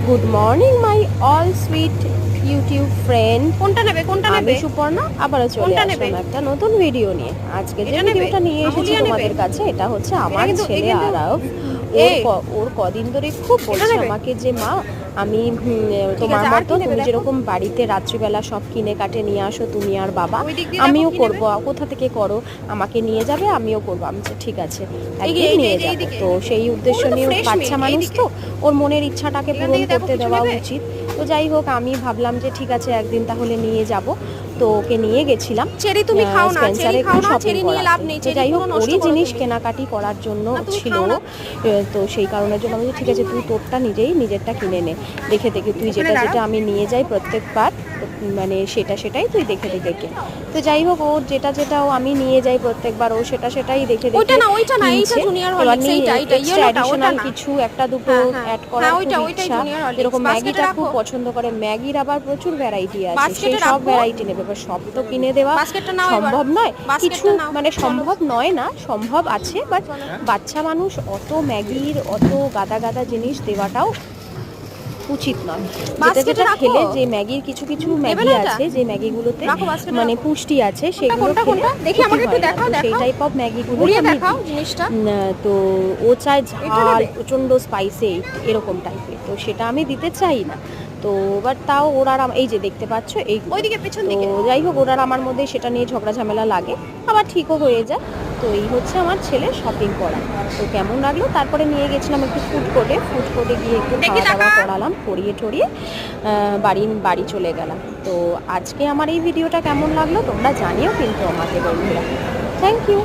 Good morning my all sweet YouTube friend. কোনটা নেবে আমি সুপর্ণা আবারও চলে আসলাম একটা নতুন ভিডিও নিয়ে। আজকে যে ভিডিওটা নিয়ে এসেছি তোমাদের কাছে, এটা হচ্ছে আমার ছেলে আরাফ। ওর কদিন ধরে খুব বলছে আমাকে যে মা আমি তোমার মতো তুমি যেরকম বাড়িতে রাত্রিবেলা সব কিনে কাটে নিয়ে আসো তুমি আর বাবা, আমিও করব। কোথা থেকে করো, আমাকে নিয়ে যাবে, আমিও করবো। আমি ঠিক আছে, একদিন নিয়ে যাবো। তো সেই উদ্দেশ্য নিয়ে বাচ্চা মানুষ তো, ওর মনের ইচ্ছাটাকে পূরণ করতে দেওয়া উচিত। তো যাই হোক, আমি ভাবলাম যে ঠিক আছে একদিন তাহলে নিয়ে যাব। তো ওকে নিয়ে গেছিলাম স্পেন্সারে একটু শপিং করাতে। তো যাই হোক, ওরই জিনিস কেনাকাটি করার জন্য ছিল। তো সেই কারণের জন্য আমি ঠিক আছে তুই তোরটা নিজেরটা কিনে নে, দেখে দেখে তুই যেটা যেটা আমি নিয়ে যাই প্রত্যেকবার, মানে সেটাই তুই দেখে দেখে কেন। তো যাই হোক, ওর যেটা ও আমি নিয়ে যাই প্রত্যেকবার, ও সেটাই দেখে দেখে এডিশনাল কিছু একটা দুটো অ্যাড করার খুব ইচ্ছা। যেরকম ম্যাগিটা খুব পছন্দ করে, ম্যাগির আবার প্রচুর ভ্যারাইটি আছে, সেই সব ভ্যারাইটি নেবে। এবার সব তো কিনে দেওয়া সম্ভব নয়, কিছু মানে সম্ভব নয় না, সম্ভব আছে, বাট বাচ্চা মানুষ অত ম্যাগির অত গাদা জিনিস দেওয়াটাও উচিত নয়। যেটা খেলে যে ম্যাগির কিছু ম্যাগি আছে, যে ম্যাগিগুলোতে মানে পুষ্টি আছে, সেগুলো খেলে সেই টাইপ অফ ম্যাগিগুলো তো ও চায় ঝাল, প্রচণ্ড স্পাইসি এরকম টাইপের, তো সেটা আমি দিতে চাই না। তো বাট তাও ওরা এই যে দেখতে পাচ্ছ এইগুলো, তো যাই হোক ওরা আমার মধ্যে সেটা নিয়ে ঝগড়া ঝামেলা লাগে, আবার ঠিকও হয়ে যায়। তো এই হচ্ছে আমার ছেলের শপিং করা। তো কেমন লাগলো, তারপরে নিয়ে গেছিলাম একটু ফুড কোর্টে গিয়ে একটু খাওয়া দাওয়া করালাম, করিয়ে টরিয়ে বাড়ি চলে গেলাম। তো আজকে আমার এই ভিডিওটা কেমন লাগলো তোমরা জানিও কিন্তু আমাকে বন্ধুরা। Thank you.